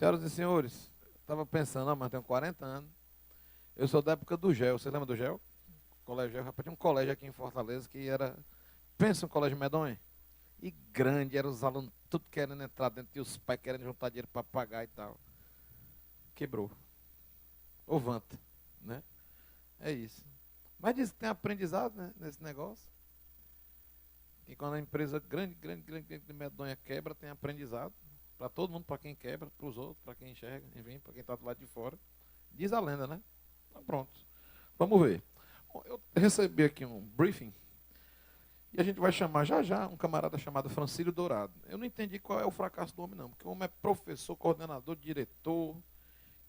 Senhoras e senhores, estava pensando, mas tenho 40 anos. Eu sou da época do GEL. Você lembra do GEL? Colégio GEL. Rapaz, tinha um colégio aqui em Fortaleza que era. Pensa um colégio medonho. E grande, eram os alunos tudo querendo entrar dentro e os pais querendo juntar dinheiro para pagar e tal. Quebrou. Ou vanta, né? É isso. Mas diz que tem aprendizado, né, nesse negócio. E quando a empresa grande, medonha quebra, tem aprendizado. Para todo mundo, para quem quebra, para os outros, para quem enxerga, enfim, para quem está do lado de fora. Diz a lenda, né? Então pronto. Vamos ver. Bom, eu recebi aqui um briefing e a gente vai chamar já já um camarada chamado Francílio Dourado. Eu não entendi qual é o fracasso do homem, não, porque o homem é professor, coordenador, diretor,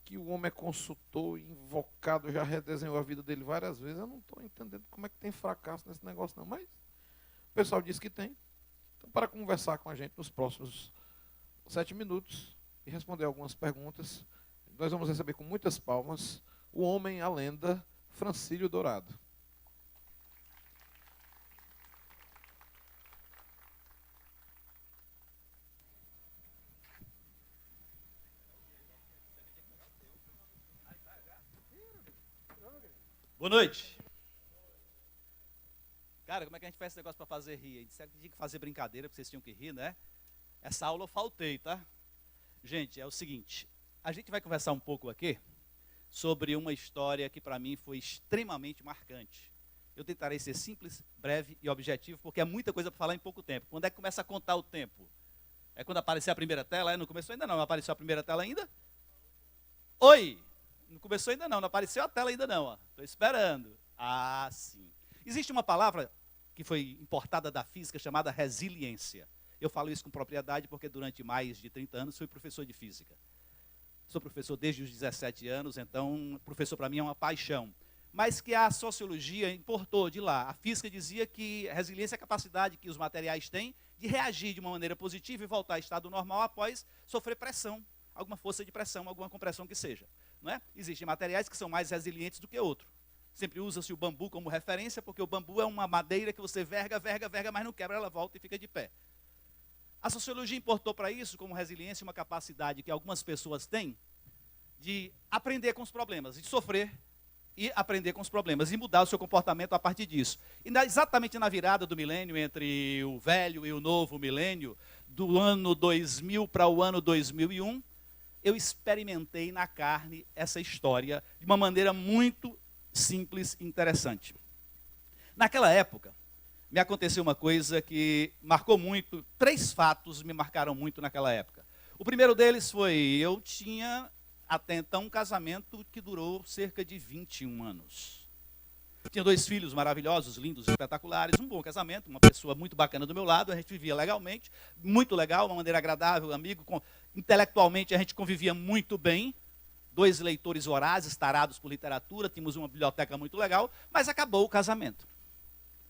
que o homem é consultor, invocado, já redesenhou a vida dele várias vezes. Eu não estou entendendo como é que tem fracasso nesse negócio, não, mas o pessoal diz que tem. Então, para conversar com a gente nos próximos 7 minutos e responder algumas perguntas, nós vamos receber com muitas palmas o homem, a lenda, Francílio Dourado. Boa noite. Cara, como é que a gente faz esse negócio para fazer rir? A gente disseram que tinha que fazer brincadeira, porque vocês tinham que rir, né? Essa aula eu faltei, tá? Gente, é o seguinte, a gente vai conversar um pouco aqui sobre uma história que para mim foi extremamente marcante. Eu tentarei ser simples, breve e objetivo, porque é muita coisa para falar em pouco tempo. Quando é que começa a contar o tempo? É quando aparecer a primeira tela? É, não começou ainda não, apareceu a primeira tela ainda? Oi! Não começou ainda não apareceu a tela ainda não, estou esperando. Ah, sim. Existe uma palavra que foi importada da física chamada resiliência. Eu falo isso com propriedade porque durante mais de 30 anos fui professor de física. Sou professor desde os 17 anos, então professor para mim é uma paixão. Mas que a sociologia importou de lá. A física dizia que resiliência é a capacidade que os materiais têm de reagir de uma maneira positiva e voltar ao estado normal após sofrer pressão, alguma força de pressão, alguma compressão que seja. Não é? Existem materiais que são mais resilientes do que outros. Sempre usa-se o bambu como referência, porque o bambu é uma madeira que você verga, mas não quebra, ela volta e fica de pé. A sociologia importou para isso, como resiliência, uma capacidade que algumas pessoas têm de aprender com os problemas, de sofrer e aprender com os problemas, e mudar o seu comportamento a partir disso. E exatamente na virada do milênio, entre o velho e o novo milênio, do ano 2000 para o ano 2001, eu experimentei na carne essa história de uma maneira muito simples e interessante. Naquela época, me aconteceu uma coisa que marcou muito, 3 fatos me marcaram muito naquela época. O primeiro deles foi, eu tinha até então um casamento que durou cerca de 21 anos. Eu tinha 2 filhos maravilhosos, lindos, espetaculares, um bom casamento, uma pessoa muito bacana do meu lado, a gente vivia legalmente, muito legal, uma maneira agradável, amigo, intelectualmente a gente convivia muito bem, 2 leitores vorazes, tarados por literatura, tínhamos uma biblioteca muito legal, mas acabou o casamento.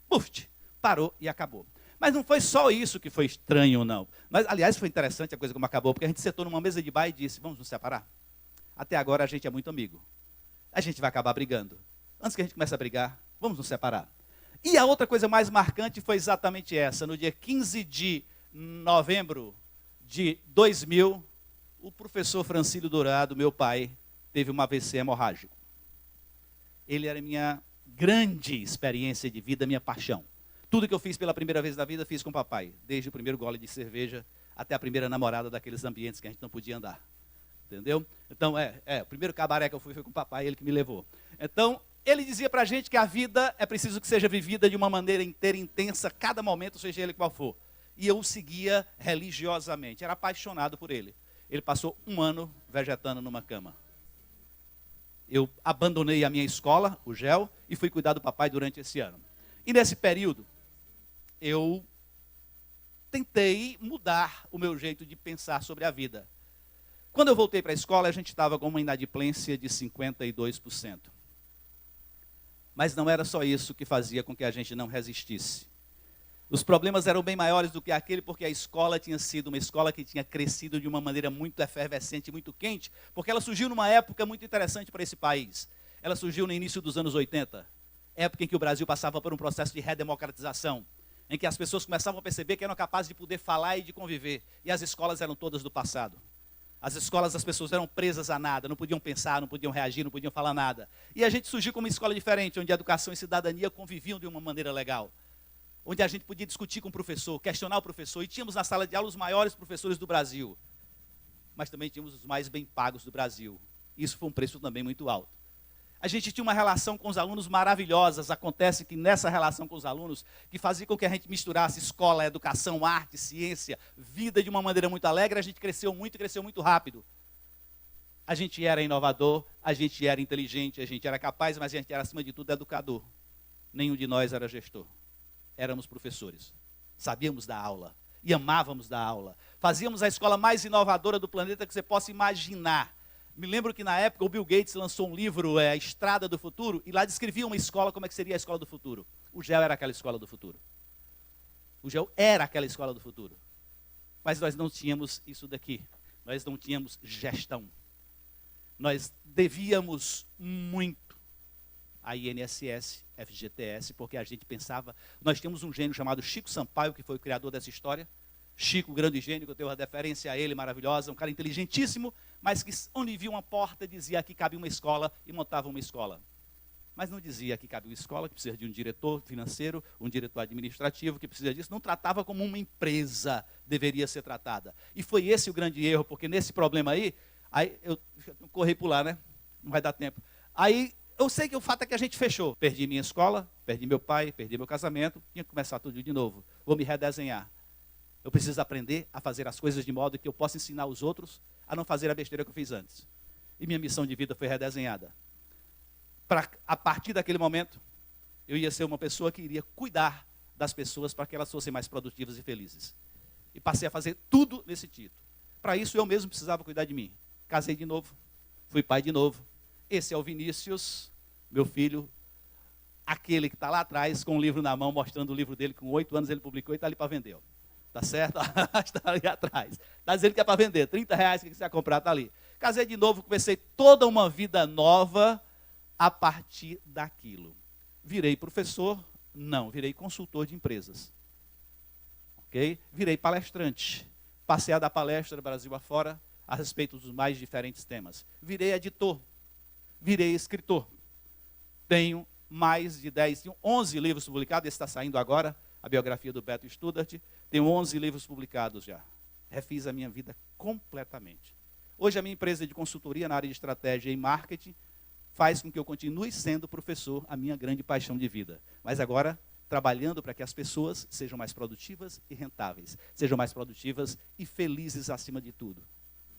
Puf, parou e acabou. Mas não foi só isso que foi estranho, não. Mas, aliás, foi interessante a coisa como acabou, porque a gente sentou numa mesa de bar e disse, vamos nos separar? Até agora a gente é muito amigo. A gente vai acabar brigando. Antes que a gente comece a brigar, vamos nos separar. E a outra coisa mais marcante foi exatamente essa. No dia 15 de novembro de 2000, o professor Francílio Dourado, meu pai, teve um AVC hemorrágico. Ele era minha grande experiência de vida, minha paixão. Tudo que eu fiz pela primeira vez na vida, fiz com o papai. Desde o primeiro gole de cerveja até a primeira namorada daqueles ambientes que a gente não podia andar. Entendeu? Então, o primeiro cabaré que eu fui foi com o papai, ele que me levou. Então, ele dizia pra gente que a vida é preciso que seja vivida de uma maneira inteira, intensa, cada momento, seja ele qual for. E eu o seguia religiosamente, era apaixonado por ele. Ele passou 1 ano vegetando numa cama. Eu abandonei a minha escola, o GEL, e fui cuidar do papai durante esse ano. E nesse período, eu tentei mudar o meu jeito de pensar sobre a vida. Quando eu voltei para a escola, a gente estava com uma inadimplência de 52%. Mas não era só isso que fazia com que a gente não resistisse. Os problemas eram bem maiores do que aquele, porque a escola tinha sido uma escola que tinha crescido de uma maneira muito efervescente, muito quente, porque ela surgiu numa época muito interessante para esse país. Ela surgiu no início dos anos 80, época em que o Brasil passava por um processo de redemocratização, em que as pessoas começavam a perceber que eram capazes de poder falar e de conviver, e as escolas eram todas do passado. As escolas, as pessoas eram presas a nada, não podiam pensar, não podiam reagir, não podiam falar nada. E a gente surgiu como uma escola diferente, onde a educação e cidadania conviviam de uma maneira legal. Onde a gente podia discutir com o professor, questionar o professor. E tínhamos na sala de aula os maiores professores do Brasil. Mas também tínhamos os mais bem pagos do Brasil. Isso foi um preço também muito alto. A gente tinha uma relação com os alunos maravilhosa. Acontece que nessa relação com os alunos, que fazia com que a gente misturasse escola, educação, arte, ciência, vida de uma maneira muito alegre, a gente cresceu muito e cresceu muito rápido. A gente era inovador, a gente era inteligente, a gente era capaz, mas a gente era, acima de tudo, educador. Nenhum de nós era gestor. Éramos professores. Sabíamos dar aula e amávamos dar aula. Fazíamos a escola mais inovadora do planeta que você possa imaginar. Me lembro que na época o Bill Gates lançou um livro, A Estrada do Futuro, e lá descrevia uma escola, como é que seria a escola do futuro. O GEL era aquela escola do futuro. O GEL era aquela escola do futuro. Mas nós não tínhamos isso daqui. Nós não tínhamos gestão. Nós devíamos muito a INSS, FGTS, porque a gente pensava... Nós temos um gênio chamado Chico Sampaio, que foi o criador dessa história. Chico, grande gênio, que eu tenho uma deferência a ele, maravilhosa, um cara inteligentíssimo, mas que onde via uma porta dizia que cabia uma escola e montava uma escola. Mas não dizia que cabia uma escola, que precisa de um diretor financeiro, um diretor administrativo, que precisa disso. Não tratava como uma empresa deveria ser tratada. E foi esse o grande erro, porque nesse problema aí eu corri por lá, né? Não vai dar tempo. Aí eu sei que o fato é que a gente fechou. Perdi minha escola, perdi meu pai, perdi meu casamento, tinha que começar tudo de novo. Vou me redesenhar. Eu preciso aprender a fazer as coisas de modo que eu possa ensinar os outros a não fazer a besteira que eu fiz antes. E minha missão de vida foi redesenhada. A partir daquele momento, eu ia ser uma pessoa que iria cuidar das pessoas para que elas fossem mais produtivas e felizes. E passei a fazer tudo nesse título. Para isso, eu mesmo precisava cuidar de mim. Casei de novo, fui pai de novo. Esse é o Vinícius, meu filho, aquele que está lá atrás com o livro na mão, mostrando o livro dele, com 8 anos ele publicou e está ali para vender. Tá certo? Está ali atrás. Está dizendo que é para vender. R$30 que você vai comprar, está ali. Casei de novo, comecei toda uma vida nova a partir daquilo. Virei professor? Não. Virei consultor de empresas. Ok? Virei palestrante. Passei a dar palestra Brasil afora a respeito dos mais diferentes temas. Virei editor. Virei escritor. Tenho mais de 11 livros publicados. Esse está saindo agora. A biografia do Beto Studart, tenho 11 livros publicados já. Refiz a minha vida completamente. Hoje a minha empresa de consultoria na área de estratégia e marketing faz com que eu continue sendo professor, a minha grande paixão de vida. Mas agora, trabalhando para que as pessoas sejam mais produtivas e rentáveis. Sejam mais produtivas e felizes acima de tudo.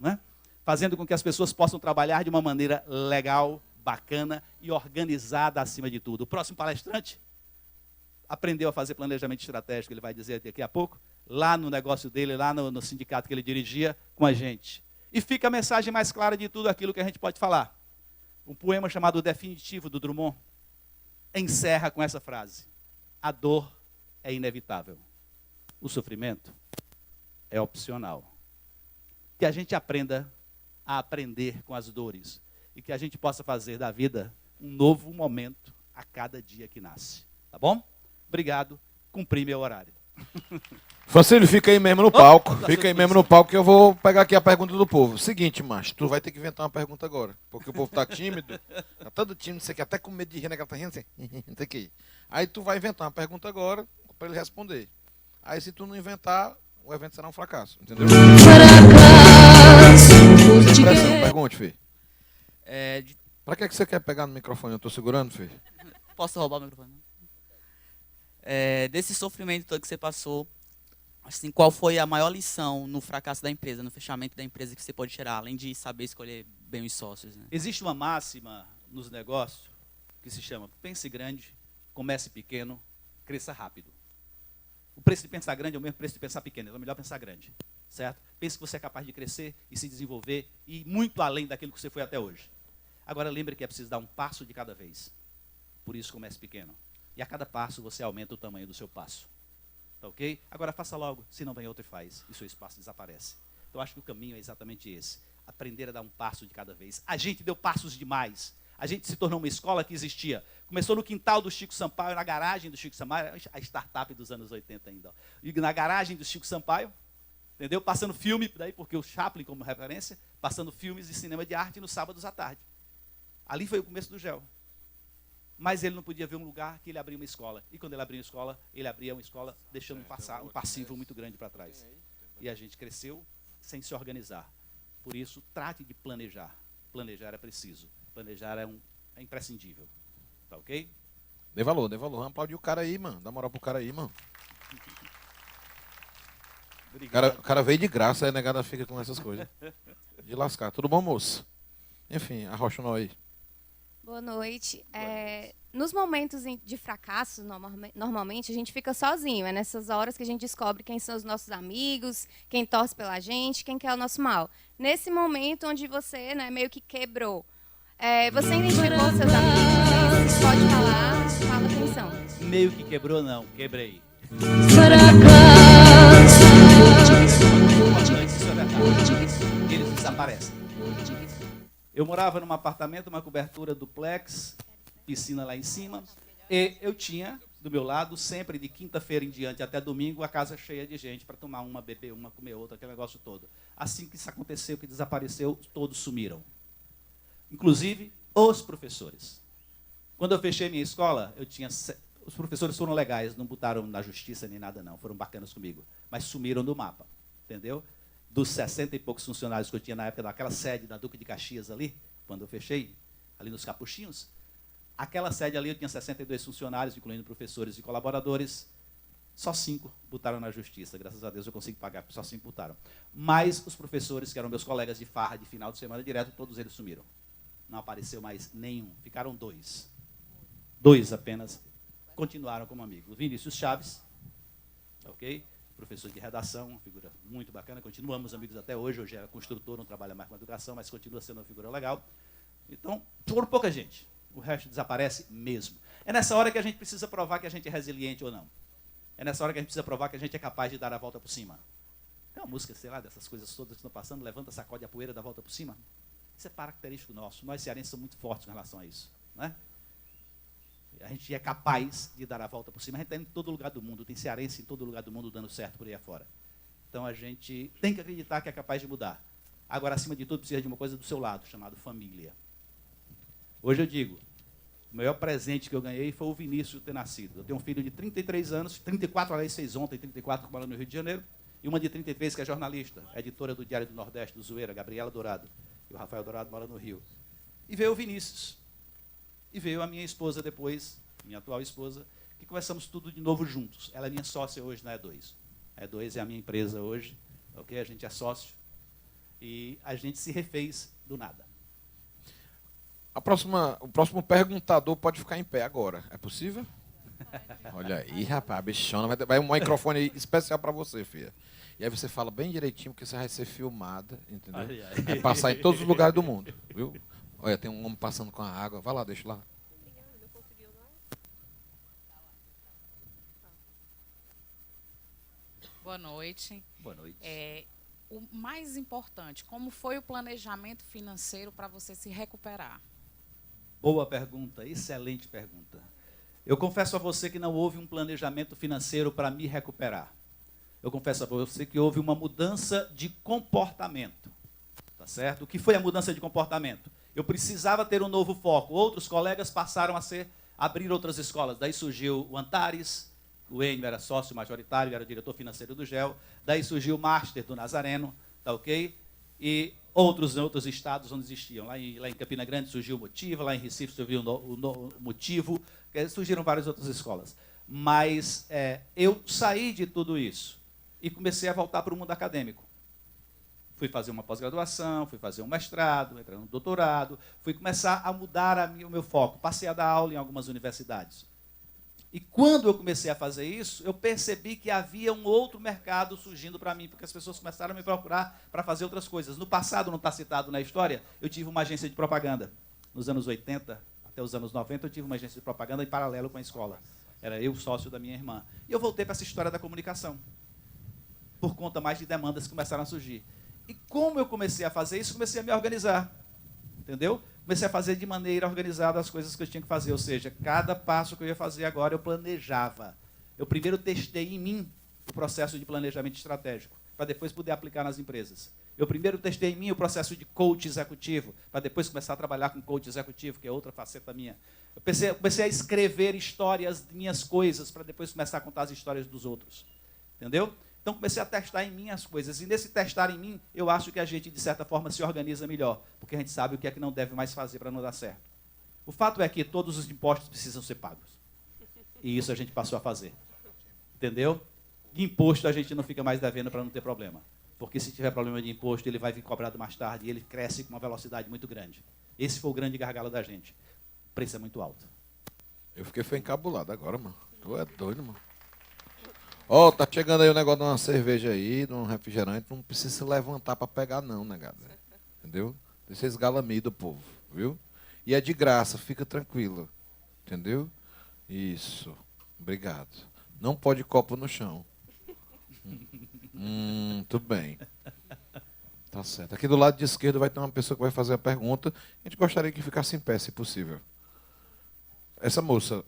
Não é? Fazendo com que as pessoas possam trabalhar de uma maneira legal, bacana e organizada acima de tudo. O próximo palestrante aprendeu a fazer planejamento estratégico, ele vai dizer daqui a pouco, lá no negócio dele, lá no sindicato que ele dirigia com a gente. E fica a mensagem mais clara de tudo aquilo que a gente pode falar. Um poema chamado O Definitivo, do Drummond, encerra com essa frase: a dor é inevitável, o sofrimento é opcional. Que a gente aprenda a aprender com as dores e que a gente possa fazer da vida um novo momento a cada dia que nasce. Tá bom? Obrigado, cumpri meu horário. Francílio, fica aí mesmo no palco. Fica aí mesmo no palco que eu vou pegar aqui a pergunta do povo. Seguinte, macho, tu vai ter que inventar uma pergunta agora. Porque o povo tá tímido. Tá todo tímido, você quer até com medo de rir, né? Que ela tá rindo assim. Não sei o que. Aí tu vai inventar uma pergunta agora para ele responder. Aí se tu não inventar, o evento será um fracasso. Entendeu? Pergunte, filho. Pra que você quer pegar no microfone? Eu tô segurando, filho. Posso roubar o microfone? Desse sofrimento todo que você passou, assim, qual foi a maior lição no fracasso da empresa, no fechamento da empresa que você pode tirar, além de saber escolher bem os sócios? Né? Existe uma máxima nos negócios que se chama: pense grande, comece pequeno, cresça rápido. O preço de pensar grande é o mesmo preço de pensar pequeno, é melhor pensar grande, certo? Pense que você é capaz de crescer e se desenvolver e ir muito além daquilo que você foi até hoje. Agora lembre que é preciso dar um passo de cada vez. Por isso comece pequeno. E a cada passo você aumenta o tamanho do seu passo. Tá ok? Agora faça logo, se não vem outro e faz. E seu espaço desaparece. Então acho que o caminho é exatamente esse. Aprender a dar um passo de cada vez. A gente deu passos demais. A gente se tornou uma escola que existia. Começou no quintal do Chico Sampaio, na garagem do Chico Sampaio, a startup dos anos 80 ainda. Ó. E na garagem do Chico Sampaio, entendeu? Passando filme, daí, porque o Chaplin como referência, passando filmes de cinema de arte nos sábados à tarde. Ali foi o começo do GEL. Mas ele não podia ver um lugar que ele abria uma escola. E quando ele abria uma escola, ele abria uma escola deixando um passivo muito grande para trás. E a gente cresceu sem se organizar. Por isso, trate de planejar. Planejar é preciso. Planejar é imprescindível. Tá ok? Dê valor. Vamos aplaudir o cara aí, mano. Dá moral pro cara aí, mano. O cara veio de graça, aí a negada fica com essas coisas. De lascar. Tudo bom, moço? Enfim, arrocha nós aí. Boa noite. Nos momentos de fracasso, normalmente, a gente fica sozinho. É nessas horas que a gente descobre quem são os nossos amigos, quem torce pela gente, quem quer o nosso mal. Nesse momento onde você, né, meio que quebrou, você identificou seus amigos? Você pode falar, fala quem são. Meio que quebrou, não. Quebrei. Isso é verdade. Eles desaparecem. Eu morava num apartamento, uma cobertura duplex, piscina lá em cima, e eu tinha, do meu lado, sempre de quinta-feira em diante até domingo, a casa cheia de gente para tomar uma, beber uma, comer outra, aquele negócio todo. Assim que isso aconteceu, que desapareceu, todos sumiram. Inclusive, os professores. Quando eu fechei minha escola, os professores foram legais, não botaram na justiça nem nada não, foram bacanas comigo, mas sumiram do mapa, entendeu? Dos 60 e poucos funcionários que eu tinha na época daquela sede da Duque de Caxias ali, quando eu fechei, ali nos Capuchinhos, aquela sede ali eu tinha 62 funcionários, incluindo professores e colaboradores, só 5 botaram na justiça, graças a Deus eu consigo pagar, só 5 botaram. Mas os professores, que eram meus colegas de farra de final de semana direto, todos eles sumiram. Não apareceu mais nenhum, ficaram 2. 2 apenas continuaram como amigos. O Vinícius Chaves, ok? Professor de redação, uma figura muito bacana, continuamos amigos até hoje, hoje é construtor, não trabalha mais com educação, mas continua sendo uma figura legal. Então, foram pouca gente, o resto desaparece mesmo. É nessa hora que a gente precisa provar que a gente é resiliente ou não. É nessa hora que a gente precisa provar que a gente é capaz de dar a volta por cima. Tem uma música, sei lá, dessas coisas todas que estão passando, levanta, sacode a poeira, dá a volta por cima. Isso é característico nosso, nós cearenses somos muito fortes com relação a isso, né? A gente é capaz de dar a volta por cima. A gente está em todo lugar do mundo, tem cearense em todo lugar do mundo dando certo por aí afora. Então a gente tem que acreditar que é capaz de mudar. Agora, acima de tudo, precisa de uma coisa do seu lado, chamado família. Hoje eu digo, o maior presente que eu ganhei foi o Vinícius ter nascido. Eu tenho um filho de 33 anos, 34, aliás, fez ontem, 34, que mora no Rio de Janeiro, e uma de 33 que é jornalista, editora do Diário do Nordeste, do Zoeira, Gabriela Dourado. E o Rafael Dourado mora no Rio. E veio o Vinícius. E veio a minha esposa depois, minha atual esposa, que começamos tudo de novo juntos. Ela é minha sócia hoje na E2. A E2 é a minha empresa hoje, ok? A gente é sócio. E a gente se refez do nada. O próximo perguntador pode ficar em pé agora. É possível? Olha aí, rapaz, a bichona. Vai um microfone aí especial para você, filha. E aí você fala bem direitinho, porque você vai ser filmada, entendeu? Ai, ai. Vai passar em todos os lugares do mundo, viu? Olha, tem um homem passando com a água. Vai lá, deixa lá. Boa noite. Boa noite. O mais importante, como foi o planejamento financeiro para você se recuperar? Boa pergunta, excelente pergunta. Eu confesso a você que não houve um planejamento financeiro para me recuperar. Eu confesso a você que houve uma mudança de comportamento. Tá certo? O que foi a mudança de comportamento? Eu precisava ter um novo foco. Outros colegas passaram a abrir outras escolas. Daí surgiu o Antares, o Enio era sócio majoritário, era o diretor financeiro do GEL. Daí surgiu o Master do Nazareno, tá ok? E outros estados onde existiam. Lá em Campina Grande surgiu o Motiva, lá em Recife surgiu o Motivo, surgiram várias outras escolas. Mas eu saí de tudo isso e comecei a voltar para o mundo acadêmico. Fui fazer uma pós-graduação, fui fazer um mestrado, entrar no doutorado, fui começar a mudar o meu foco. Passei a dar aula em algumas universidades. E quando eu comecei a fazer isso, eu percebi que havia um outro mercado surgindo para mim, porque as pessoas começaram a me procurar para fazer outras coisas. No passado, não está citado na história, eu tive uma agência de propaganda. Nos anos 80 até os anos 90, eu tive uma agência de propaganda em paralelo com a escola. Era eu, sócio da minha irmã. E eu voltei para essa história da comunicação, por conta mais de demandas que começaram a surgir. E como eu comecei a fazer isso, comecei a me organizar, entendeu? Comecei a fazer de maneira organizada as coisas que eu tinha que fazer, ou seja, cada passo que eu ia fazer agora eu planejava. Eu primeiro testei em mim o processo de planejamento estratégico, para depois poder aplicar nas empresas. Eu primeiro testei em mim o processo de coach executivo, para depois começar a trabalhar com coach executivo, que é outra faceta minha. Eu comecei a escrever histórias de minhas coisas, para depois começar a contar as histórias dos outros. Entendeu? Então comecei a testar em mim as coisas. E nesse testar em mim, eu acho que a gente, de certa forma, se organiza melhor, porque a gente sabe o que é que não deve mais fazer para não dar certo. O fato é que todos os impostos precisam ser pagos. E isso a gente passou a fazer. Entendeu? De imposto a gente não fica mais devendo para não ter problema. Porque se tiver problema de imposto, ele vai vir cobrado mais tarde e ele cresce com uma velocidade muito grande. Esse foi o grande gargalo da gente. O preço é muito alto. Eu fiquei encabulado agora, mano. Tu é doido, mano. Ó, tá chegando aí o negócio de uma cerveja aí, de um refrigerante. Não precisa se levantar para pegar não, negado. Entendeu? Deixa esgalamir o povo, viu? E é de graça, fica tranquilo. Entendeu? Isso. Obrigado. Não pode copo no chão. Tudo bem. Tá certo. Aqui do lado de esquerdo vai ter uma pessoa que vai fazer a pergunta. A gente gostaria que ficasse em pé, se possível. Essa moça.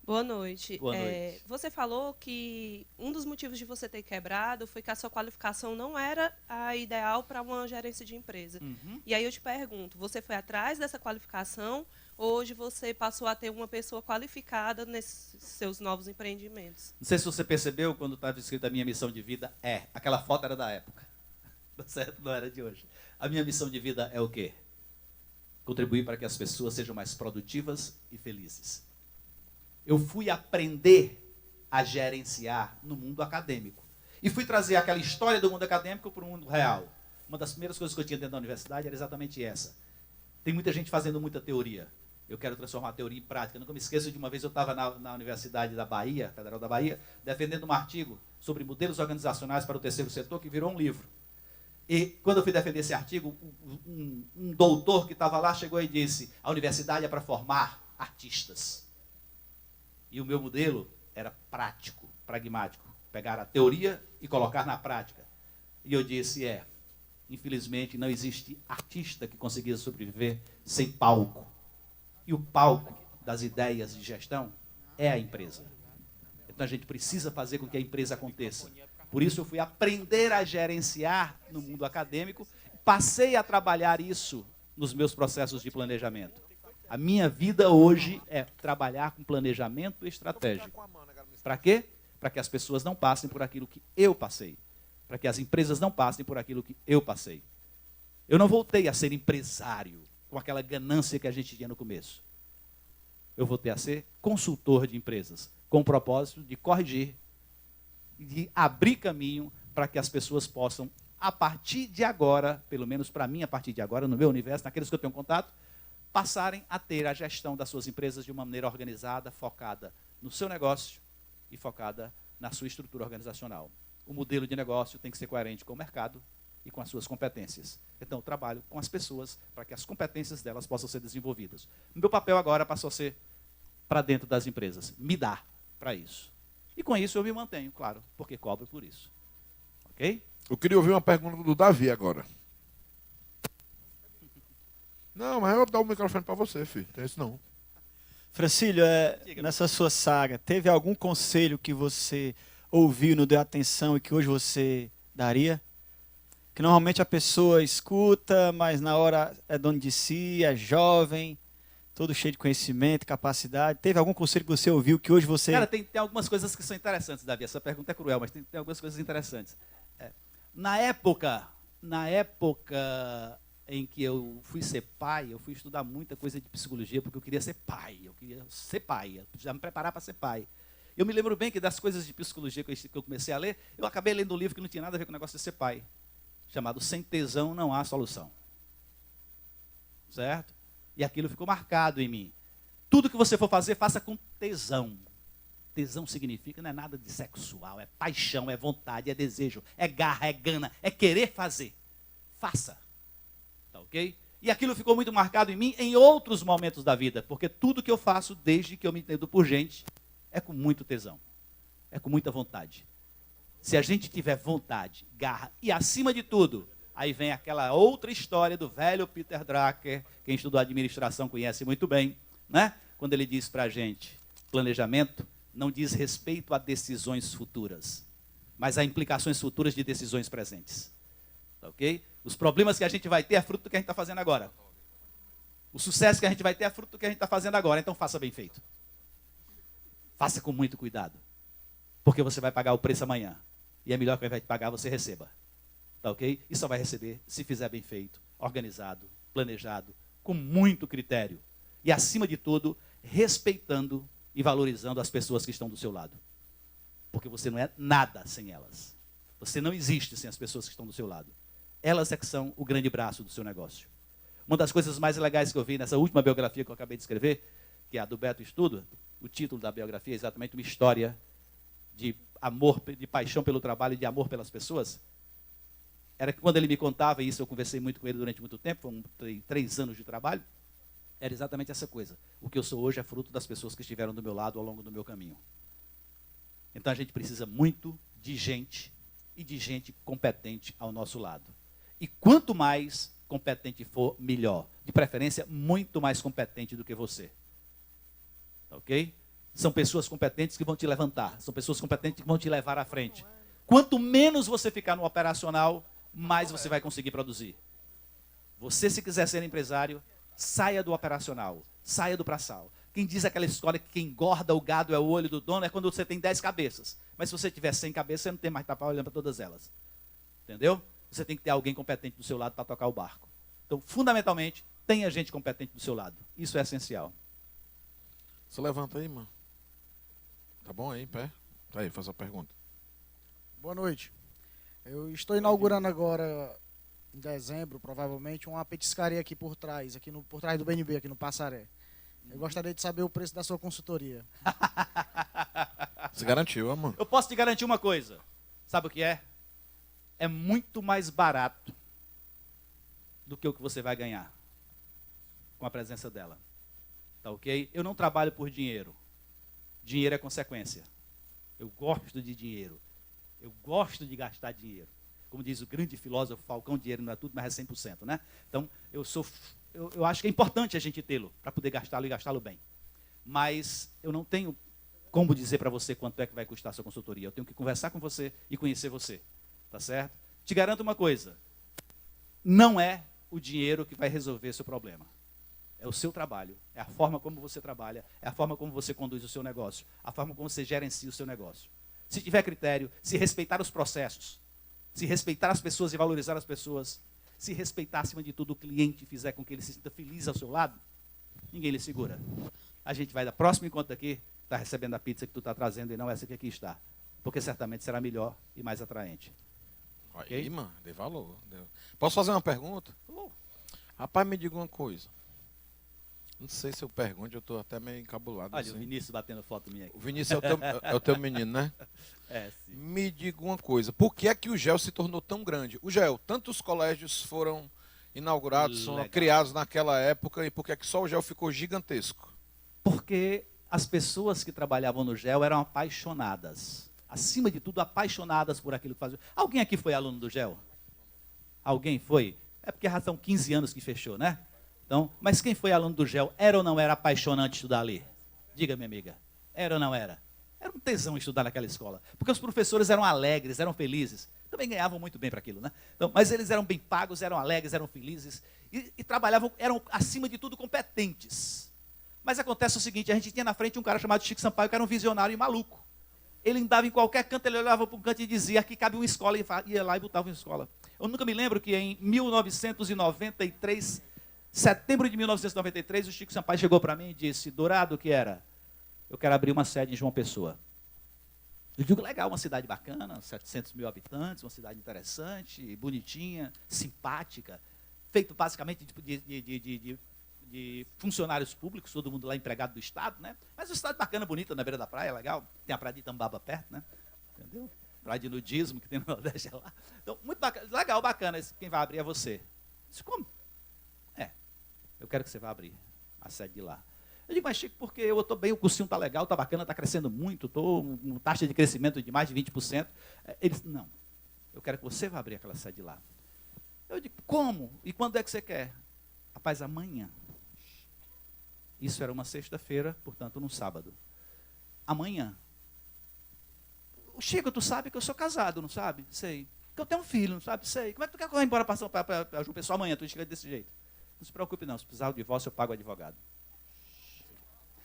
Boa noite. Boa noite. Você falou que um dos motivos de você ter quebrado foi que a sua qualificação não era a ideal para uma gerência de empresa. Uhum. E aí eu te pergunto, você foi atrás dessa qualificação ou hoje você passou a ter uma pessoa qualificada nesses seus novos empreendimentos? Não sei se você percebeu quando estava escrito a minha missão de vida aquela foto era da época. Tá certo? Não era de hoje. A minha missão de vida é o quê? Contribuir para que as pessoas sejam mais produtivas e felizes. Eu fui aprender a gerenciar no mundo acadêmico. E fui trazer aquela história do mundo acadêmico para o mundo real. Uma das primeiras coisas que eu tinha dentro da universidade era exatamente essa. Tem muita gente fazendo muita teoria. Eu quero transformar a teoria em prática. Eu nunca me esqueço de uma vez eu estava na Universidade da Bahia, Federal da Bahia, defendendo um artigo sobre modelos organizacionais para o terceiro setor, que virou um livro. E quando eu fui defender esse artigo, um doutor que estava lá chegou e disse: a universidade é para formar artistas. E o meu modelo era prático, pragmático. Pegar a teoria e colocar na prática. E eu disse, infelizmente não existe artista que consiga sobreviver sem palco. E o palco das ideias de gestão é a empresa. Então a gente precisa fazer com que a empresa aconteça. Por isso eu fui aprender a gerenciar no mundo acadêmico, passei a trabalhar isso nos meus processos de planejamento. A minha vida hoje é trabalhar com planejamento estratégico. Para quê? Para que as pessoas não passem por aquilo que eu passei. Para que as empresas não passem por aquilo que eu passei. Eu não voltei a ser empresário com aquela ganância que a gente tinha no começo. Eu voltei a ser consultor de empresas, com o propósito de corrigir, de abrir caminho para que as pessoas possam, a partir de agora, pelo menos para mim, a partir de agora, no meu universo, naqueles que eu tenho contato, passarem a ter a gestão das suas empresas de uma maneira organizada, focada no seu negócio e focada na sua estrutura organizacional. O modelo de negócio tem que ser coerente com o mercado e com as suas competências. Então, eu trabalho com as pessoas para que as competências delas possam ser desenvolvidas. O meu papel agora passou a ser para dentro das empresas, me dá para isso. E com isso eu me mantenho, claro, porque cobro por isso. Ok? Eu queria ouvir uma pergunta do Davi agora. Não, mas eu vou dar o microfone para você, filho. Tem isso não. Francílio, nessa sua saga, teve algum conselho que você ouviu, não deu atenção e que hoje você daria? Que normalmente a pessoa escuta, mas na hora é dono de si, é jovem, todo cheio de conhecimento, capacidade. Teve algum conselho que você ouviu que hoje você... Cara, tem algumas coisas que são interessantes, Davi. Essa pergunta é cruel, mas tem algumas coisas interessantes. Na época em que eu fui ser pai, eu fui estudar muita coisa de psicologia, porque eu queria ser pai, eu precisava me preparar para ser pai. Eu me lembro bem que das coisas de psicologia que eu comecei a ler, eu acabei lendo um livro que não tinha nada a ver com o negócio de ser pai, chamado Sem Tesão Não Há Solução. Certo? E aquilo ficou marcado em mim. Tudo que você for fazer, faça com tesão. Tesão significa, não é nada de sexual, é paixão, é vontade, é desejo, é garra, é gana, é querer fazer. Faça. Tá ok? E aquilo ficou muito marcado em mim em outros momentos da vida, porque tudo que eu faço, desde que eu me entendo por gente, é com muito tesão, é com muita vontade. Se a gente tiver vontade, garra e, acima de tudo, aí vem aquela outra história do velho Peter Drucker, quem estudou administração conhece muito bem, né? Quando ele diz para a gente, planejamento não diz respeito a decisões futuras, mas a implicações futuras de decisões presentes. Tá ok? Os problemas que a gente vai ter é fruto do que a gente está fazendo agora. O sucesso que a gente vai ter é fruto do que a gente está fazendo agora. Então faça bem feito. Faça com muito cuidado. Porque você vai pagar o preço amanhã. E é melhor que ele vai te pagar, você receba. Tá ok? E só vai receber se fizer bem feito, organizado, planejado, com muito critério. E acima de tudo, respeitando e valorizando as pessoas que estão do seu lado. Porque você não é nada sem elas. Você não existe sem as pessoas que estão do seu lado. Elas é que são o grande braço do seu negócio. Uma das coisas mais legais que eu vi nessa última biografia que eu acabei de escrever, que é a do Beto Estudo, o título da biografia é exatamente uma história de amor, de paixão pelo trabalho e de amor pelas pessoas. Era que quando ele me contava, e isso eu conversei muito com ele durante muito tempo, foram 3 anos de trabalho, era exatamente essa coisa. O que eu sou hoje é fruto das pessoas que estiveram do meu lado ao longo do meu caminho. Então a gente precisa muito de gente e de gente competente ao nosso lado. E quanto mais competente for, melhor. De preferência, muito mais competente do que você. Tá ok? São pessoas competentes que vão te levantar. São pessoas competentes que vão te levar à frente. Quanto menos você ficar no operacional, mais você vai conseguir produzir. Você, se quiser ser empresário, saia do operacional. Saia do braçal. Quem diz aquela história que quem engorda o gado é o olho do dono é quando você tem 10 cabeças. Mas se você tiver 100 cabeças, você não tem mais que estar olhando para todas elas. Entendeu? Você tem que ter alguém competente do seu lado para tocar o barco. Então, fundamentalmente, tenha gente competente do seu lado. Isso é essencial. Você levanta aí, mano. Tá bom aí, em pé? Tá aí, faz a pergunta. Boa noite. Eu estou inaugurando agora, em dezembro, provavelmente, uma petiscaria aqui por trás do BNB, aqui no Passaré. Eu gostaria de saber o preço da sua consultoria. Você garantiu, mano. Eu posso te garantir uma coisa. Sabe o que é? É muito mais barato do que o que você vai ganhar com a presença dela. Tá ok? Eu não trabalho por dinheiro. Dinheiro é consequência. Eu gosto de dinheiro. Eu gosto de gastar dinheiro. Como diz o grande filósofo Falcão, dinheiro não é tudo, mas é 100%, né? Então, eu acho que é importante a gente tê-lo para poder gastá-lo e gastá-lo bem. Mas eu não tenho como dizer para você quanto é que vai custar a sua consultoria. Eu tenho que conversar com você e conhecer você. Tá certo? Te garanto uma coisa. Não é o dinheiro que vai resolver seu problema. É o seu trabalho. É a forma como você trabalha. É a forma como você conduz o seu negócio. A forma como você gerencia o seu negócio. Se tiver critério, se respeitar os processos, se respeitar as pessoas e valorizar as pessoas, se respeitar acima de tudo o cliente e fizer com que ele se sinta feliz ao seu lado, ninguém lhe segura. A gente vai dar próximo encontro aqui, está recebendo a pizza que tu está trazendo e não essa que aqui está. Porque certamente será melhor e mais atraente. Aí, Ok? mano, dei valor. Posso fazer uma pergunta? Rapaz, me diga uma coisa. Não sei se eu pergunto, eu estou até meio encabulado. Olha, o assim. Vinícius batendo foto minha aqui. O Vinícius é o teu menino, né? É, sim. Me diga uma coisa. Por que é que o GEL se tornou tão grande? O GEL, tantos colégios foram inaugurados, foram Legal. criados naquela época, e por que é que só o GEL ficou gigantesco? Porque as pessoas que trabalhavam no GEL eram apaixonadas. Acima de tudo, apaixonadas por aquilo que faziam. Alguém aqui foi aluno do GEL? Alguém foi? É porque já são 15 anos que fechou, né? Então, mas quem foi aluno do GEL, era ou não era apaixonante estudar ali? Diga, minha amiga. Era ou não era? Era um tesão estudar naquela escola. Porque os professores eram alegres, eram felizes. Também ganhavam muito bem para aquilo, né? Então, mas eles eram bem pagos, eram alegres, eram felizes. E trabalhavam, eram, acima de tudo, competentes. Mas acontece o seguinte, a gente tinha na frente um cara chamado Chico Sampaio, que era um visionário e maluco. Ele andava em qualquer canto, ele olhava para um canto e dizia, aqui cabe uma escola, e ia lá e botava uma escola. Eu nunca me lembro que em 1993, setembro de 1993, o Chico Sampaio chegou para mim e disse, Dourado, o que era? Eu quero abrir uma sede em João Pessoa. Eu digo, legal, uma cidade bacana, 700 mil habitantes, uma cidade interessante, bonitinha, simpática, feito basicamente de funcionários públicos, todo mundo lá empregado do Estado, né? Mas uma cidade bacana, bonita, na beira da praia, legal. Tem a praia de Itambaba perto, né? Entendeu? Praia de nudismo que tem no Nordeste lá. Então, muito bacana, legal, bacana. Quem vai abrir é você. Eu disse, como? Eu quero que você vá abrir a sede de lá. Eu digo, mas Chico, porque eu estou bem, o cursinho está legal, está bacana, está crescendo muito, estou com taxa de crescimento de mais de 20%. Ele disse, não, eu quero que você vá abrir aquela sede lá. Eu digo, como? E quando é que você quer? Rapaz, amanhã. Isso era uma sexta-feira, portanto, num sábado. Amanhã. Chico, tu sabe que eu sou casado, não sabe? Sei. Porque eu tenho um filho, não sabe? Sei. Como é que tu quer correr embora para João Pessoa amanhã? Tu chega desse jeito. Não se preocupe não, se precisar de divórcio eu pago o advogado.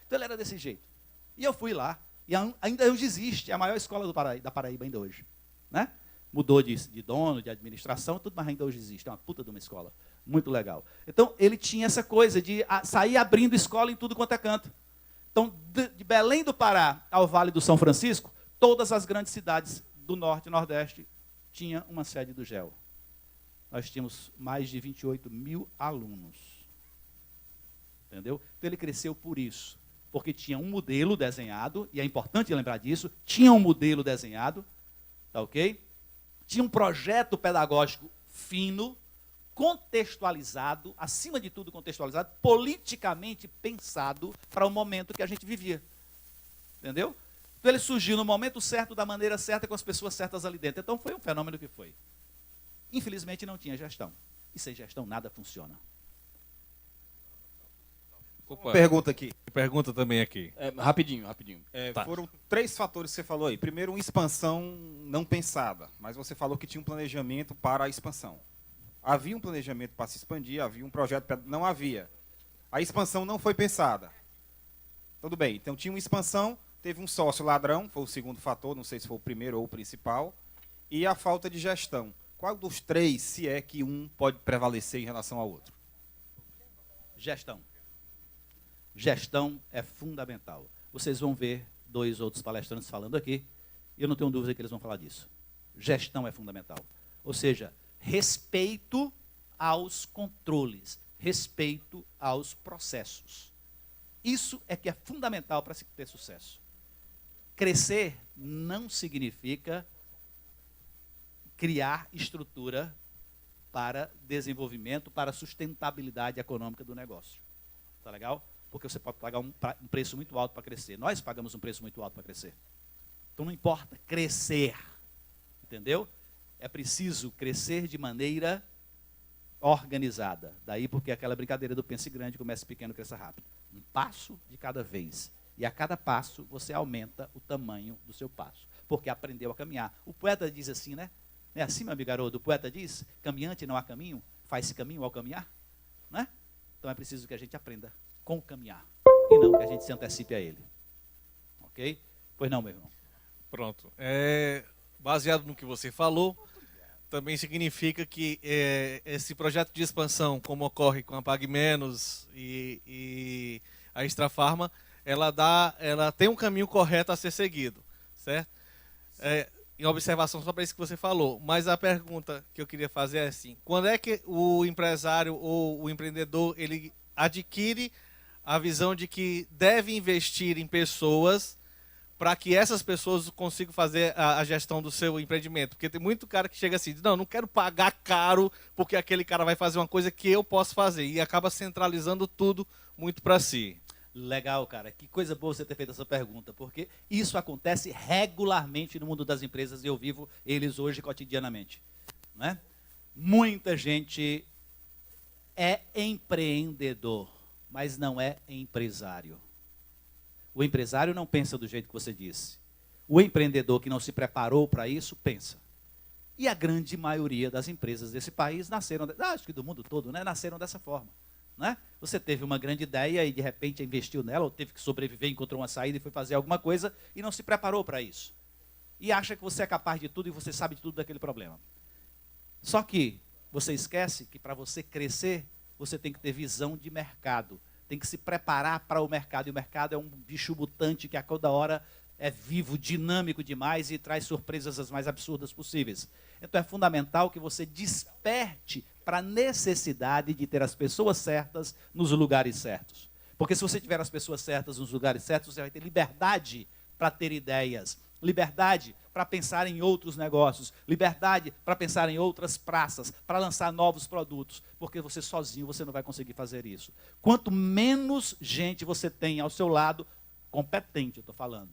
Então ele era desse jeito. E eu fui lá, e ainda hoje existe, é a maior escola da Paraíba ainda hoje. Né? Mudou de dono, de administração, tudo, mas ainda hoje existe. É uma puta de uma escola. Muito legal. Então, ele tinha essa coisa de sair abrindo escola em tudo quanto é canto. Então, de Belém do Pará ao Vale do São Francisco, todas as grandes cidades do Norte e Nordeste tinham uma sede do GEL. Nós tínhamos mais de 28 mil alunos. Entendeu? Então, ele cresceu por isso. Porque tinha um modelo desenhado, e é importante lembrar disso, tinha um modelo desenhado, tá ok? Tinha um projeto pedagógico fino, contextualizado, acima de tudo contextualizado, politicamente pensado para o momento que a gente vivia. Entendeu? Então ele surgiu no momento certo, da maneira certa, com as pessoas certas ali dentro. Então foi um fenômeno que foi. Infelizmente não tinha gestão. E sem gestão nada funciona. Opa, pergunta aqui. Pergunta também aqui. Rapidinho. Tá. Foram 3 fatores que você falou aí. Primeiro, uma expansão não pensada, mas você falou que tinha um planejamento para a expansão. Havia um planejamento para se expandir, havia um projeto, não havia. A expansão não foi pensada. Tudo bem, então tinha uma expansão, teve um sócio ladrão, foi o segundo fator, não sei se foi o primeiro ou o principal, e a falta de gestão. Qual dos 3, se é que um pode prevalecer em relação ao outro? Gestão. Gestão é fundamental. Vocês vão ver 2 outros palestrantes falando aqui, e eu não tenho dúvida que eles vão falar disso. Gestão é fundamental. Ou seja, respeito aos controles, respeito aos processos. Isso é que é fundamental para se ter sucesso. Crescer não significa criar estrutura para desenvolvimento, para sustentabilidade econômica do negócio. Tá legal? Porque você pode pagar um preço muito alto para crescer. Nós pagamos um preço muito alto para crescer. Então não importa crescer, entendeu? É preciso crescer de maneira organizada. Daí porque aquela brincadeira do pense grande, comece pequeno, cresça rápido. Um passo de cada vez. E a cada passo você aumenta o tamanho do seu passo. Porque aprendeu a caminhar. O poeta diz assim, né? Não é assim, meu amigo Haroldo? O poeta diz, caminhante não há caminho, faz-se caminho ao caminhar. Né? Então é preciso que a gente aprenda com o caminhar. E não que a gente se antecipe a ele. Ok? Pois não, meu irmão. Pronto. Baseado no que você falou, também significa que esse projeto de expansão, como ocorre com a Pague Menos e a Extra Farma, ela tem um caminho correto a ser seguido, certo? Em observação só para isso que você falou, mas a pergunta que eu queria fazer é assim: quando é que o empresário ou o empreendedor ele adquire a visão de que deve investir em pessoas para que essas pessoas consigam fazer a gestão do seu empreendimento? Porque tem muito cara que chega assim, não quero pagar caro porque aquele cara vai fazer uma coisa que eu posso fazer, e acaba centralizando tudo muito para si. Legal, cara. Que coisa boa você ter feito essa pergunta, porque isso acontece regularmente no mundo das empresas e eu vivo eles hoje cotidianamente. Não é? Muita gente é empreendedor, mas não é empresário. O empresário não pensa do jeito que você disse. O empreendedor que não se preparou para isso, pensa. E a grande maioria das empresas desse país nasceram, acho que do mundo todo, né, nasceram dessa forma. Né? Você teve uma grande ideia e de repente investiu nela, ou teve que sobreviver, encontrou uma saída e foi fazer alguma coisa e não se preparou para isso. E acha que você é capaz de tudo e você sabe de tudo daquele problema. Só que você esquece que para você crescer, você tem que ter visão de mercado. Tem que se preparar para o mercado. E o mercado é um bicho mutante que a toda hora é vivo, dinâmico demais e traz surpresas as mais absurdas possíveis. Então é fundamental que você desperte para a necessidade de ter as pessoas certas nos lugares certos. Porque se você tiver as pessoas certas nos lugares certos, você vai ter liberdade para ter ideias, liberdade para pensar em outros negócios, liberdade para pensar em outras praças, para lançar novos produtos, porque você sozinho você não vai conseguir fazer isso. Quanto menos gente você tem ao seu lado, competente eu estou falando,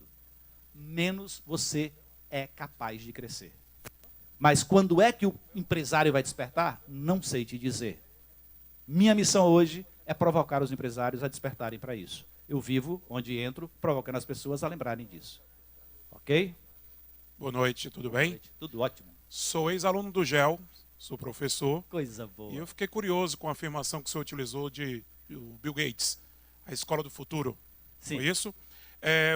menos você é capaz de crescer. Mas quando é que o empresário vai despertar? Não sei te dizer. Minha missão hoje é provocar os empresários a despertarem para isso. Eu vivo onde entro, provocando as pessoas a lembrarem disso. Ok? Boa noite, tudo bem? Boa noite. Tudo ótimo. Sou ex-aluno do GEL, sou professor. Coisa boa. E eu fiquei curioso com a afirmação que o senhor utilizou de Bill Gates, a escola do futuro. Sim. Foi isso?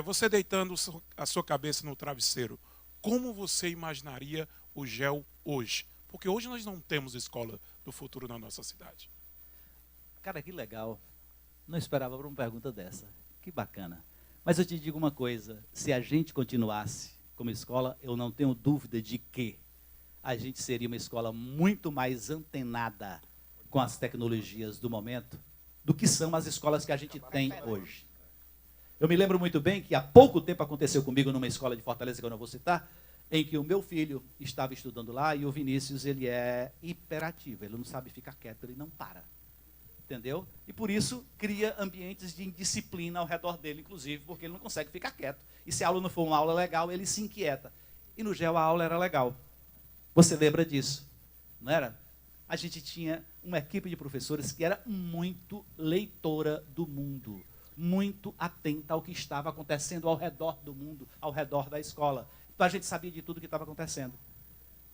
Você deitando a sua cabeça no travesseiro, como você imaginaria o GEL hoje? Porque hoje nós não temos escola do futuro na nossa cidade. Cara, que legal. Não esperava por uma pergunta dessa. Que bacana. Mas eu te digo uma coisa, se a gente continuasse como escola, eu não tenho dúvida de que a gente seria uma escola muito mais antenada com as tecnologias do momento do que são as escolas que a gente tem hoje. Eu me lembro muito bem que há pouco tempo aconteceu comigo numa escola de Fortaleza, que eu não vou citar, em que o meu filho estava estudando lá e o Vinícius, ele é hiperativo, ele não sabe ficar quieto, ele não para. Entendeu? E por isso cria ambientes de indisciplina ao redor dele, inclusive, porque ele não consegue ficar quieto. E se a aula não for uma aula legal, ele se inquieta. E no GEL a aula era legal. Você lembra disso? Não era? A gente tinha uma equipe de professores que era muito leitora do mundo, muito atenta ao que estava acontecendo ao redor do mundo, ao redor da escola. Então a gente sabia de tudo o que estava acontecendo.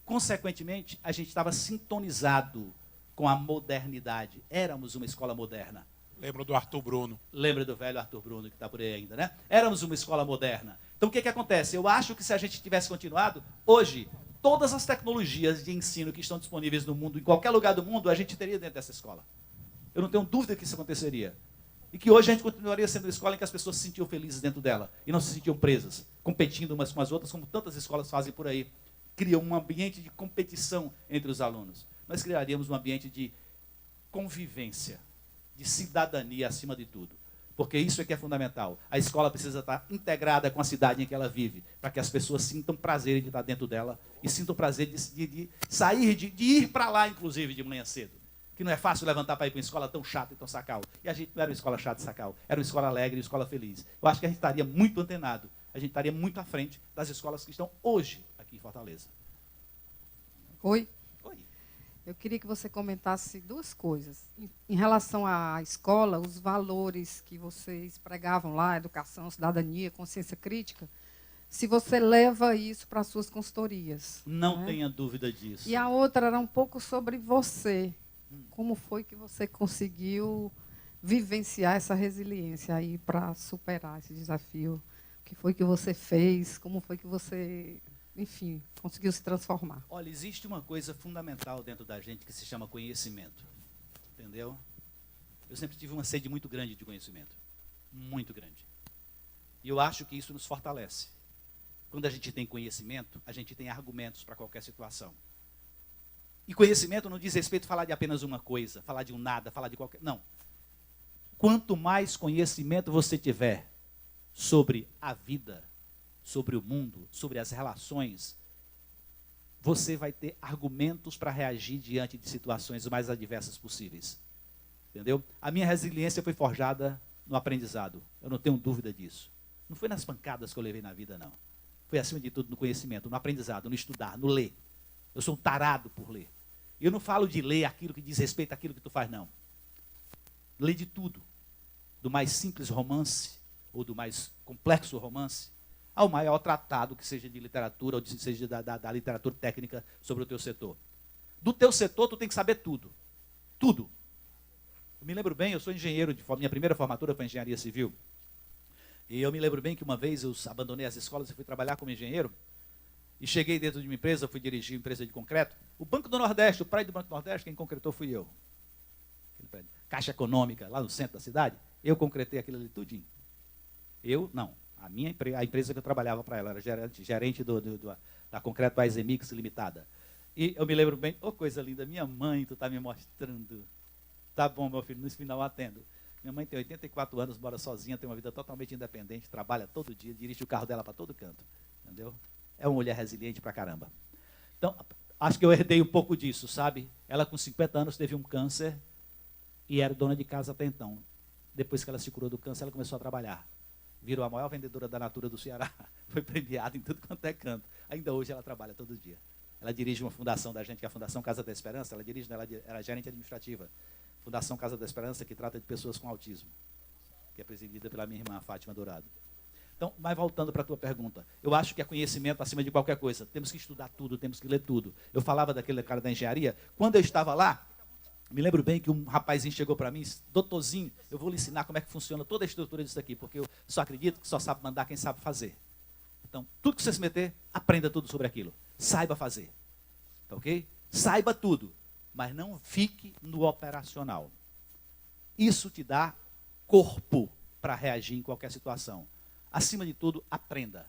Consequentemente, a gente estava sintonizado com a modernidade. Éramos uma escola moderna. Lembro do Arthur Bruno. Lembra do velho Arthur Bruno, que está por aí ainda, né? Éramos uma escola moderna. Então, o que acontece? Eu acho que se a gente tivesse continuado, hoje, todas as tecnologias de ensino que estão disponíveis no mundo, em qualquer lugar do mundo, a gente teria dentro dessa escola. Eu não tenho dúvida que isso aconteceria. E que hoje a gente continuaria sendo uma escola em que as pessoas se sentiam felizes dentro dela e não se sentiam presas, competindo umas com as outras, como tantas escolas fazem por aí. Criam um ambiente de competição entre os alunos. Nós criaríamos um ambiente de convivência, de cidadania acima de tudo. Porque isso é que é fundamental. A escola precisa estar integrada com a cidade em que ela vive, para que as pessoas sintam prazer de estar dentro dela e sintam prazer de sair, de ir para lá, inclusive, de manhã cedo. Que não é fácil levantar para ir para uma escola tão chata e tão sacal. E a gente não era uma escola chata e sacal, era uma escola alegre e uma escola feliz. Eu acho que a gente estaria muito antenado, a gente estaria muito à frente das escolas que estão hoje aqui em Fortaleza. Oi? Oi. Eu queria que você comentasse duas coisas. Em relação à escola, os valores que vocês pregavam lá, educação, cidadania, consciência crítica, se você leva isso para as suas consultorias. Não né? tenha dúvida disso. E a outra era um pouco sobre você. Como foi que você conseguiu vivenciar essa resiliência aí para superar esse desafio? O que foi que você fez? Como foi que você, enfim, conseguiu se transformar? Olha, existe uma coisa fundamental dentro da gente que se chama conhecimento. Entendeu? Eu sempre tive uma sede muito grande de conhecimento. Muito grande. E eu acho que isso nos fortalece. Quando a gente tem conhecimento, a gente tem argumentos para qualquer situação. E conhecimento não diz respeito a falar de apenas uma coisa, falar de um nada, falar de qualquer... Não. Quanto mais conhecimento você tiver sobre a vida, sobre o mundo, sobre as relações, você vai ter argumentos para reagir diante de situações o mais adversas possíveis. Entendeu? A minha resiliência foi forjada no aprendizado. Eu não tenho dúvida disso. Não foi nas pancadas que eu levei na vida, não. Foi, acima de tudo, no conhecimento, no aprendizado, no estudar, no ler. Eu sou um tarado por ler. E eu não falo de ler aquilo que diz respeito àquilo que tu faz, não. Lê de tudo. Do mais simples romance, ou do mais complexo romance, ao maior tratado que seja de literatura, ou seja da literatura técnica sobre o teu setor. Do teu setor, tu tem que saber tudo. Tudo. Eu me lembro bem, eu sou engenheiro, minha primeira formatura foi engenharia civil. E eu me lembro bem que uma vez eu abandonei as escolas e fui trabalhar como engenheiro. E cheguei dentro de uma empresa, fui dirigir uma empresa de concreto. O Banco do Nordeste, o prédio do Banco do Nordeste, quem concretou fui eu. Caixa Econômica, lá no centro da cidade, eu concretei aquilo ali tudinho. Eu, não. A empresa que eu trabalhava para ela, era gerente da Concreto Aizemix Limitada. E eu me lembro bem, coisa linda, minha mãe, tu está me mostrando. Tá bom, meu filho, no final eu atendo. Minha mãe tem 84 anos, mora sozinha, tem uma vida totalmente independente, trabalha todo dia, dirige o carro dela para todo canto. Entendeu? É uma mulher resiliente pra caramba. Então, acho que eu herdei um pouco disso, sabe? Ela com 50 anos teve um câncer e era dona de casa até então. Depois que ela se curou do câncer, ela começou a trabalhar. Virou a maior vendedora da Natura do Ceará. Foi premiada em tudo quanto é canto. Ainda hoje ela trabalha todo dia. Ela dirige uma fundação da gente, que é a Fundação Casa da Esperança. Ela é gerente administrativa. Fundação Casa da Esperança, que trata de pessoas com autismo. Que é presidida pela minha irmã, Fátima Dourado. Então, mas voltando para a tua pergunta, eu acho que é conhecimento acima de qualquer coisa. Temos que estudar tudo, temos que ler tudo. Eu falava daquele cara da engenharia. Quando eu estava lá, me lembro bem que um rapazinho chegou para mim, doutorzinho, eu vou lhe ensinar como é que funciona toda a estrutura disso aqui, porque eu só acredito que só sabe mandar quem sabe fazer. Então, tudo que você se meter, aprenda tudo sobre aquilo. Saiba fazer. Tá ok? Saiba tudo, mas não fique no operacional. Isso te dá corpo para reagir em qualquer situação. Acima de tudo, aprenda.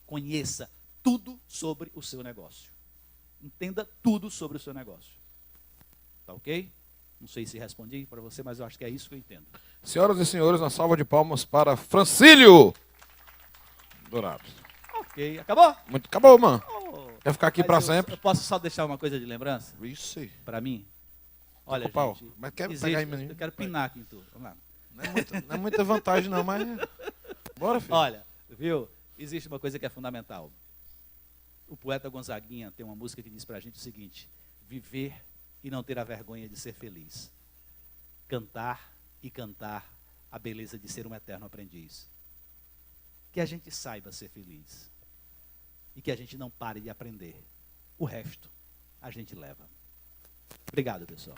Conheça tudo sobre o seu negócio. Entenda tudo sobre o seu negócio. Tá ok? Não sei se respondi para você, mas eu acho que é isso que eu entendo. Senhoras e senhores, uma salva de palmas para Francílio Dourado. Ok, acabou? Acabou, mano. Oh, Quer ficar aqui mas para sempre? Eu posso só deixar uma coisa de lembrança? Isso. Para mim? Olha, Pau. gente, Mas quer existe, pegar aí, menino? eu quero pinar aqui em tudo. Vamos lá. Não é muita vantagem, não, mas. Bora, filho. Olha, viu? Existe uma coisa que é fundamental. O poeta Gonzaguinha tem uma música que diz pra gente o seguinte: viver e não ter a vergonha de ser feliz. Cantar e cantar a beleza de ser um eterno aprendiz. Que a gente saiba ser feliz. E que a gente não pare de aprender. O resto, a gente leva. Obrigado, pessoal.